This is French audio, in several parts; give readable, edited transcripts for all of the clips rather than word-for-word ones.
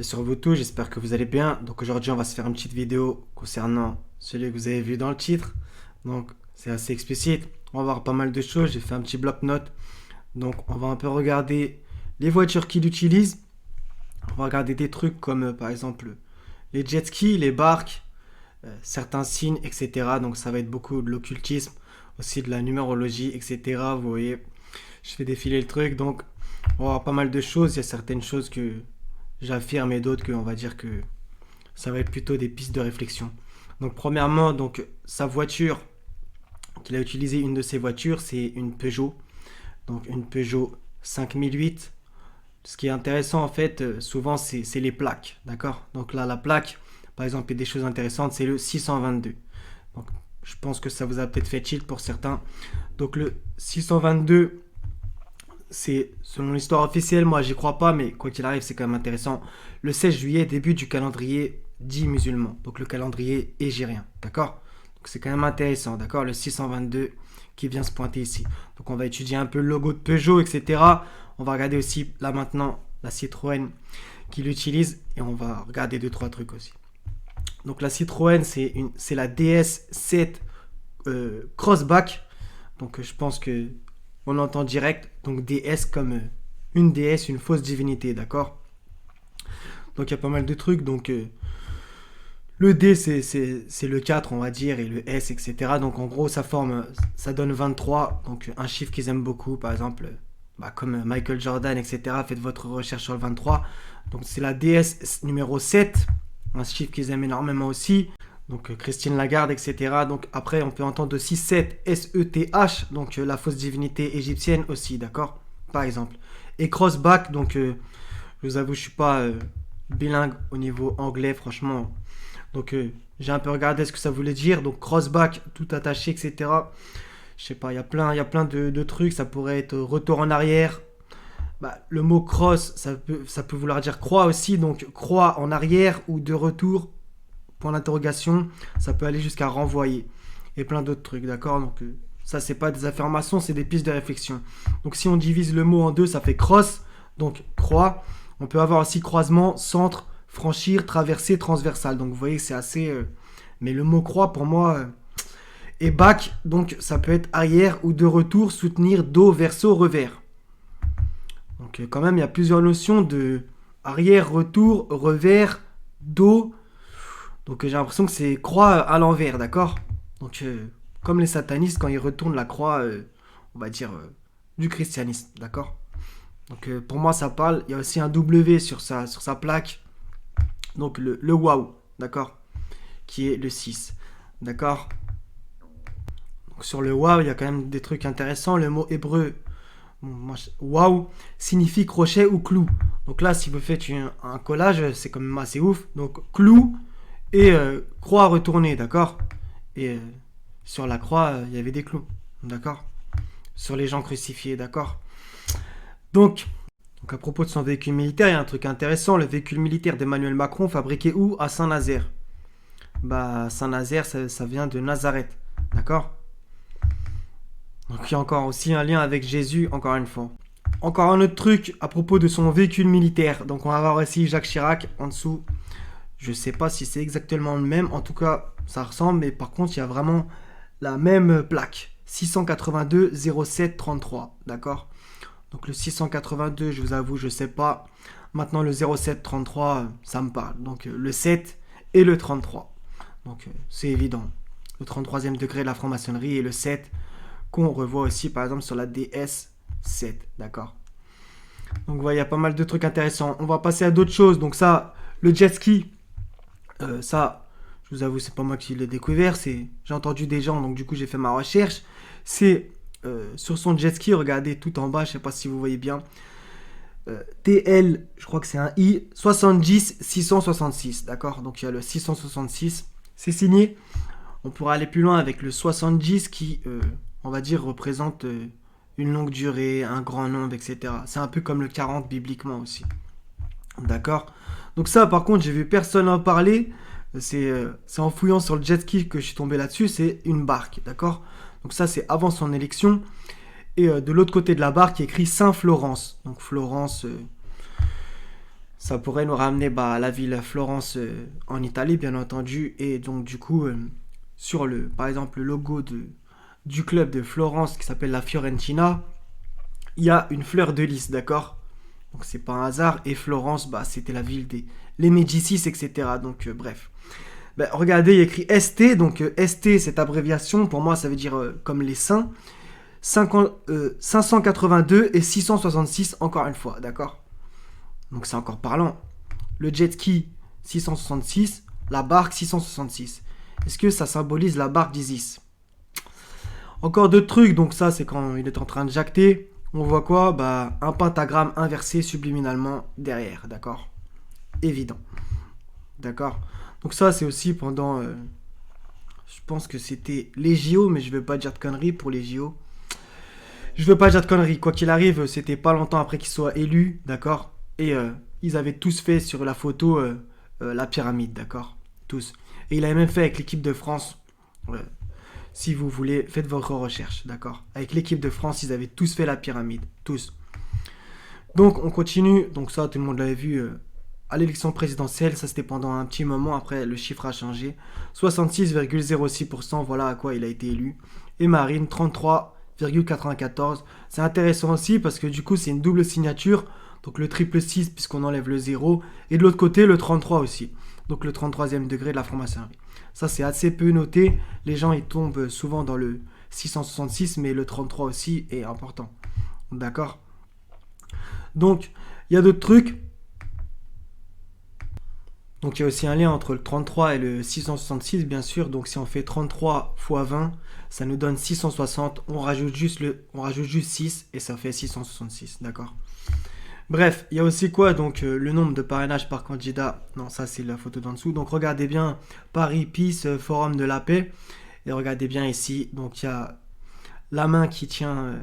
Sur vous tous, j'espère que vous allez bien. Donc aujourd'hui, on va se faire une petite vidéo concernant celui que vous avez vu dans le titre. Donc c'est assez explicite. On va voir pas mal de choses. J'ai fait un petit bloc-notes. Donc on va un peu regarder les voitures qu'il utilise. On va regarder des trucs comme par exemple les jet skis, les barques, certains signes, etc. Donc ça va être beaucoup de l'occultisme, aussi de la numérologie, etc. Vous voyez, je fais défiler le truc. Donc on va voir pas mal de choses. Il y a certaines choses que j'affirme et d'autres que on va dire que ça va être plutôt des pistes de réflexion. Donc premièrement, donc sa voiture qu'il a utilisé, une de ses voitures, c'est une Peugeot. Donc une Peugeot 5008. Ce qui est intéressant en fait, souvent c'est les plaques, d'accord. Donc là la plaque, par exemple, il y a des choses intéressantes, c'est le 622. Donc je pense que ça vous a peut-être fait tilt pour certains. Donc le 622, c'est selon l'histoire officielle, moi j'y crois pas, mais quoi qu'il arrive, c'est quand même intéressant. Le 16 juillet, début du calendrier dit musulman, donc le calendrier égérien, d'accord. Donc c'est quand même intéressant, d'accord, le 622 qui vient se pointer ici. Donc on va étudier un peu le logo de Peugeot, etc. On va regarder aussi là maintenant la Citroën qui l'utilise et on va regarder deux trois trucs aussi. Donc la Citroën, c'est la DS7 Crossback. Donc je pense que on entend direct. Donc DS comme une déesse, une fausse divinité, d'accord. Donc il y a pas mal de trucs. Donc le D c'est le 4 on va dire, et le S, etc. Donc en gros ça forme, ça donne 23. Donc un chiffre qu'ils aiment beaucoup, par exemple, comme Michael Jordan, etc. Faites votre recherche sur le 23. Donc c'est la DS numéro 7, un chiffre qu'ils aiment énormément aussi. Donc Christine Lagarde, etc. Donc après, on peut entendre aussi 7, S-E-T-H, donc la fausse divinité égyptienne aussi, d'accord. Par exemple. Et crossback, donc je vous avoue, je suis pas bilingue au niveau anglais, franchement. Donc j'ai un peu regardé ce que ça voulait dire. Donc crossback, tout attaché, etc. Je sais pas, il y a plein de trucs. Ça pourrait être retour en arrière. Le mot cross, ça peut vouloir dire croix aussi. Donc croix en arrière ou de retour, point d'interrogation. Ça peut aller jusqu'à renvoyer. Et plein d'autres trucs, d'accord. Donc ça, c'est pas des affirmations, c'est des pistes de réflexion. Donc si on divise le mot en deux, ça fait cross, donc croix. On peut avoir aussi croisement, centre, franchir, traverser, transversal. Donc vous voyez, c'est assez... Mais le mot croix, pour moi... Et back, donc ça peut être arrière ou de retour, soutenir, dos, verso, revers. Donc quand même, il y a plusieurs notions de arrière, retour, revers, dos. Donc j'ai l'impression que c'est croix à l'envers, d'accord. Donc comme les satanistes, quand ils retournent la croix, on va dire, du christianisme, d'accord. Donc pour moi, ça parle. Il y a aussi un W sur sa plaque. Donc le wow, d'accord, qui est le 6, d'accord. Donc sur le wow, il y a quand même des trucs intéressants. Le mot hébreu, wow, signifie crochet ou clou. Donc là, si vous faites un collage, c'est quand même assez ouf. Donc clou et croix retournée, d'accord. Et sur la croix, il y avait des clous, d'accord. Sur les gens crucifiés, d'accord. Donc à propos de son véhicule militaire, il y a un truc intéressant. Le véhicule militaire d'Emmanuel Macron, fabriqué où? À Saint-Nazaire. Saint-Nazaire, ça vient de Nazareth, d'accord. Donc il y a encore aussi un lien avec Jésus, encore une fois. Encore un autre truc à propos de son véhicule militaire. Donc on va voir aussi Jacques Chirac en dessous. Je sais pas si c'est exactement le même. En tout cas, ça ressemble. Mais par contre, il y a vraiment la même plaque. 682 07 33. D'accord. Donc le 682, je vous avoue, je sais pas. Maintenant le 07 33, ça me parle. Donc le 7 et le 33. Donc c'est évident. Le 33e degré de la franc-maçonnerie et le 7 qu'on revoit aussi par exemple sur la DS7. D'accord. Donc voilà, il y a pas mal de trucs intéressants. On va passer à d'autres choses. Donc ça, le jet ski, ça, je vous avoue, c'est pas moi qui l'ai découvert. J'ai entendu des gens, donc du coup j'ai fait ma recherche. C'est sur son jet ski, regardez tout en bas, je sais pas si vous voyez bien. TL, je crois que c'est un I, 70 666, d'accord. Donc il y a le 666, c'est signé. On pourra aller plus loin avec le 70 qui, on va dire, représente une longue durée, un grand nombre, etc. C'est un peu comme le 40 bibliquement aussi. D'accord. Donc ça, par contre, j'ai vu personne en parler. C'est en fouillant sur le jet ski que je suis tombé là-dessus. C'est une barque, d'accord. Donc ça, c'est avant son élection. Et de l'autre côté de la barque, il y a écrit Saint-Florence. Donc Florence, Ça pourrait nous ramener à la ville Florence en Italie, bien entendu. Et donc, du coup, sur par exemple, le logo du club de Florence qui s'appelle la Fiorentina, il y a une fleur de lys, d'accord? Donc, c'est pas un hasard. Et Florence, c'était la ville des les Médicis, etc. Donc, bref. Regardez, il y a écrit ST. Donc, ST, cette abréviation, pour moi, ça veut dire comme les saints. 582 et 666, encore une fois, d'accord? Donc, c'est encore parlant. Le jet ski 666, la barque 666. Est-ce que ça symbolise la barque d'Isis? Encore d'autres trucs, donc ça c'est quand il est en train de jacter. On voit quoi? Un pentagramme inversé subliminalement derrière, d'accord? Évident, d'accord? Donc ça c'est aussi pendant, je pense que c'était les JO, mais je ne veux pas dire de conneries pour les JO. Je veux pas dire de conneries, quoi qu'il arrive, c'était pas longtemps après qu'il soit élu, d'accord? Et ils avaient tous fait sur la photo la pyramide, d'accord? Tous. Et il avait même fait avec l'équipe de France. Ouais. Si vous voulez, faites votre recherche, d'accord? Avec l'équipe de France, ils avaient tous fait la pyramide. Tous. Donc, on continue. Donc ça, tout le monde l'avait vu à l'élection présidentielle. Ça, c'était pendant un petit moment. Après, le chiffre a changé. 66,06%, voilà à quoi il a été élu. Et Marine, 33,94. C'est intéressant aussi parce que du coup, c'est une double signature. Donc le triple 6 puisqu'on enlève le 0. Et de l'autre côté, le 33 aussi. Donc le 33e degré de la franc-maçonnerie. Ça, c'est assez peu noté. Les gens, ils tombent souvent dans le 666, mais le 33 aussi est important. D'accord? Donc, il y a d'autres trucs. Donc, il y a aussi un lien entre le 33 et le 666, bien sûr. Donc, si on fait 33 fois 20, ça nous donne 660. On rajoute juste 6 et ça fait 666. D'accord? Bref, il y a aussi quoi? Donc, le nombre de parrainages par candidat. Non, ça, c'est la photo d'en dessous. Donc, regardez bien Paris Peace, Forum de la paix. Et regardez bien ici. Donc, il y a la main qui tient.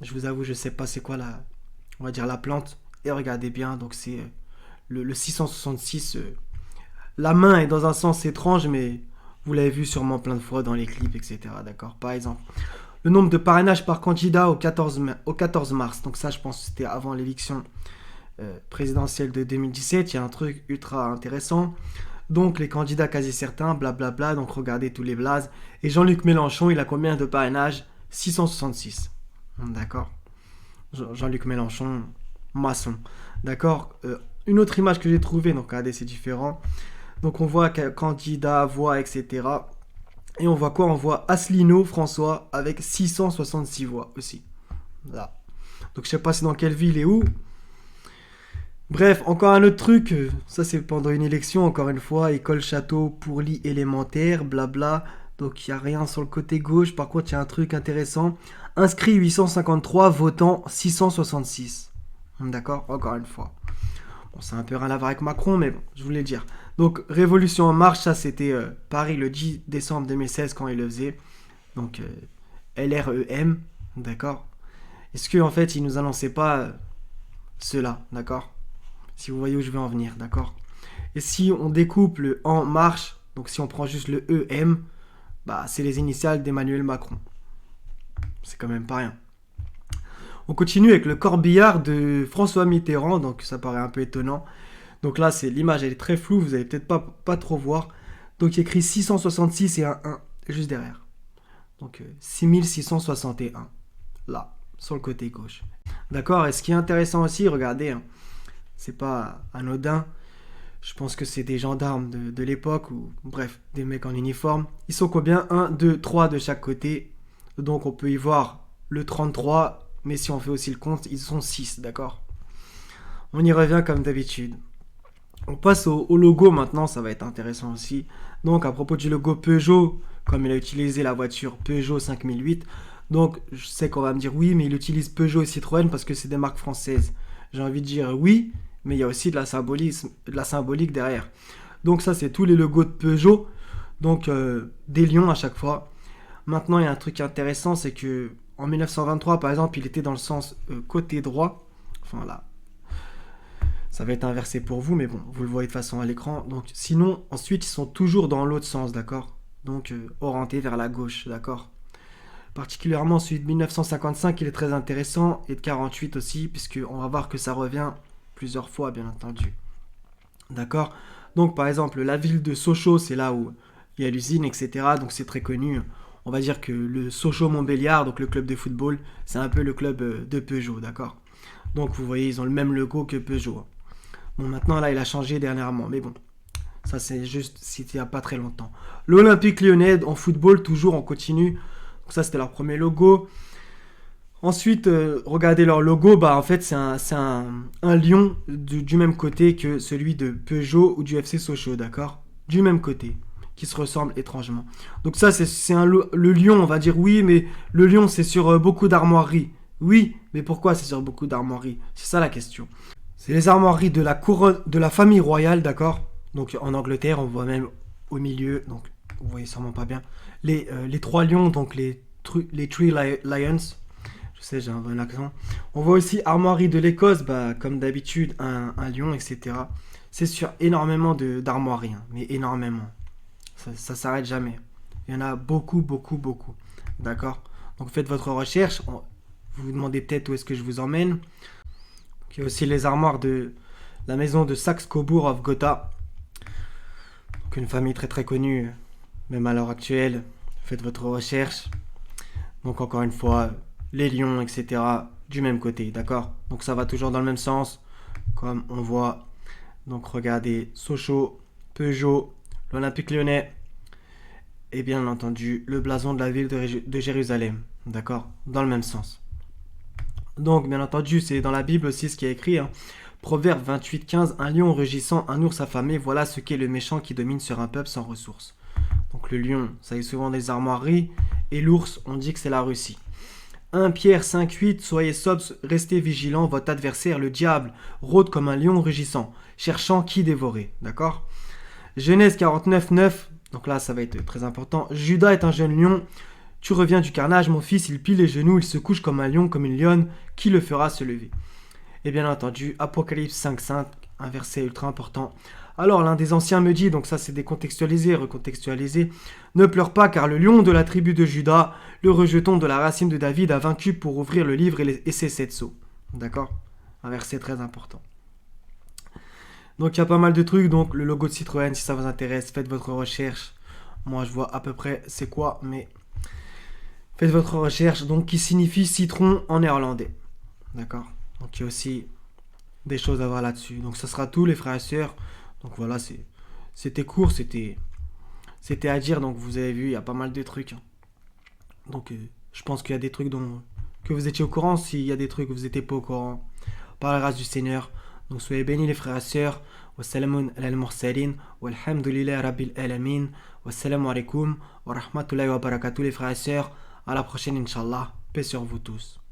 Je vous avoue, je sais pas c'est quoi on va dire la plante. Et regardez bien. Donc, c'est le 666. La main est dans un sens étrange, mais vous l'avez vu sûrement plein de fois dans les clips, etc. D'accord? Par exemple, le nombre de parrainages par candidat au 14 mars. Donc ça, je pense que c'était avant l'élection présidentielle de 2017. Il y a un truc ultra intéressant. Donc les candidats quasi certains, blablabla. Donc regardez tous les blazes. Et Jean-Luc Mélenchon, il a combien de parrainages? 666. D'accord? Jean-Luc Mélenchon, maçon. D'accord? Une autre image que j'ai trouvée, donc regardez, c'est différent. Donc on voit candidat, voix, etc. Et on voit quoi? On voit Asselineau François avec 666 voix aussi. Là. Donc je sais pas c'est dans quelle ville et où. Bref, encore un autre truc. Ça c'est pendant une élection, encore une fois. École château pour lit élémentaire, blabla. Donc il n'y a rien sur le côté gauche. Par contre, il y a un truc intéressant. Inscrit 853, votant 666. D'accord? Encore une fois. Bon, c'est un peu rien à voir avec Macron, mais bon, je voulais le dire. Donc, Révolution en marche, ça c'était Paris le 10 décembre 2016 quand il le faisait. Donc, LREM, d'accord? Est-ce qu'en fait, il nous annonçait pas cela, d'accord? Si vous voyez où je veux en venir, d'accord? Et si on découpe le En Marche, donc si on prend juste le EM, c'est les initiales d'Emmanuel Macron. C'est quand même pas rien. On continue avec le corbillard de François Mitterrand, donc ça paraît un peu étonnant. Donc là, l'image, elle est très floue, vous allez peut-être pas trop voir. Donc il y a écrit 666 et un 1 juste derrière. Donc 6661, là, sur le côté gauche. D'accord? Et ce qui est intéressant aussi, regardez, hein, c'est pas anodin. Je pense que c'est des gendarmes de l'époque, ou bref, des mecs en uniforme. Ils sont combien? 1, 2, 3 de chaque côté. Donc on peut y voir le 33, mais si on fait aussi le compte, ils sont 6, d'accord? On y revient comme d'habitude. On passe au logo maintenant, ça va être intéressant aussi. Donc à propos du logo Peugeot, comme il a utilisé la voiture Peugeot 5008, donc je sais qu'on va me dire oui, mais il utilise Peugeot et Citroën parce que c'est des marques françaises. J'ai envie de dire oui, mais il y a aussi de la symbolique derrière. Donc ça c'est tous les logos de Peugeot, donc des lions à chaque fois. Maintenant il y a un truc intéressant, c'est que en 1923 par exemple, il était dans le sens côté droit, enfin là. Ça va être inversé pour vous, mais bon, vous le voyez de façon à l'écran. Donc, sinon, ensuite, ils sont toujours dans l'autre sens, d'accord? Donc, orientés vers la gauche, d'accord? Particulièrement celui de 1955, il est très intéressant, et de 48 aussi, puisqu'on va voir que ça revient plusieurs fois, bien entendu. D'accord? Donc, par exemple, la ville de Sochaux, c'est là où il y a l'usine, etc. Donc, c'est très connu. On va dire que le Sochaux-Montbéliard, donc le club de football, c'est un peu le club de Peugeot, d'accord? Donc, vous voyez, ils ont le même logo que Peugeot. Bon, maintenant, là, il a changé dernièrement, mais bon, ça, c'est juste c'était il n'y a pas très longtemps. L'Olympique Lyonnais, en football, toujours, on continue. Donc, ça, c'était leur premier logo. Ensuite, regardez leur logo, bah en fait c'est un lion du même côté que celui de Peugeot ou du FC Sochaux, d'accord? Du même côté, qui se ressemblent étrangement. Donc ça le lion, on va dire oui, mais le lion c'est sur beaucoup d'armoiries. Oui, mais pourquoi c'est sur beaucoup d'armoiries? C'est ça la question. C'est les armoiries de la couronne, de la famille royale, d'accord? Donc en Angleterre, on voit même au milieu, donc vous voyez sûrement pas bien, les trois lions, donc les Three Lions. Je sais, j'ai un bon accent. On voit aussi armoirie de l'Écosse, bah, comme d'habitude, un lion, etc. C'est sur énormément d'armoiries, hein, mais énormément. Ça s'arrête jamais. Il y en a beaucoup, beaucoup, beaucoup. D'accord? Donc faites votre recherche. Vous vous demandez peut-être où est-ce que je vous emmène. Donc, il y a aussi les armoires de la maison de Saxe-Cobourg of Gotha. Donc une famille très très connue, même à l'heure actuelle. Faites votre recherche. Donc encore une fois, les lions, etc. du même côté, d'accord? Donc ça va toujours dans le même sens, comme on voit. Donc regardez, Sochaux, Peugeot, l'Olympique Lyonnais, et bien entendu le blason de la ville de Jérusalem, d'accord? Dans le même sens. Donc bien entendu, c'est dans la Bible aussi ce qui est écrit, hein. Proverbe 28-15, un lion rugissant, un ours affamé, voilà ce qu'est le méchant qui domine sur un peuple sans ressources. Donc le lion, ça est souvent des armoiries, et l'ours, on dit que c'est la Russie. 1 Pierre 5,8, soyez sobres, restez vigilants, votre adversaire, le diable, rôde comme un lion rugissant, cherchant qui dévorer. D'accord? Genèse 49,9, donc là ça va être très important. Judas est un jeune lion, tu reviens du carnage, mon fils, il plie les genoux, il se couche comme un lion, comme une lionne, qui le fera se lever? Et bien entendu, Apocalypse 5,5, un verset ultra important. Alors l'un des anciens me dit, donc ça c'est décontextualisé, recontextualisé, ne pleure pas car le lion de la tribu de Juda, le rejeton de la racine de David, a vaincu pour ouvrir le livre et ses 7 sceaux. D'accord? Un verset très important. Donc il y a pas mal de trucs, donc le logo de Citroën, si ça vous intéresse, faites votre recherche. Moi je vois à peu près c'est quoi, mais faites votre recherche, donc qui signifie citron en néerlandais. D'accord? Donc il y a aussi des choses à voir là-dessus. Donc ça sera tout les frères et sœurs. Donc voilà, c'était court, c'était à dire. Donc vous avez vu, il y a pas mal de trucs. Donc je pense qu'il y a des trucs que vous étiez au courant. S'il y a des trucs que vous n'étiez pas au courant, par la grâce du Seigneur. Donc soyez bénis les frères et sœurs. Wassalamun al mursalin. Walhamdulillah rabbil alamin. Wassalamu alaikum. Wa rahmatullahi wa barakatuh les frères et sœurs. À la prochaine, Inch'Allah. Paix sur vous tous.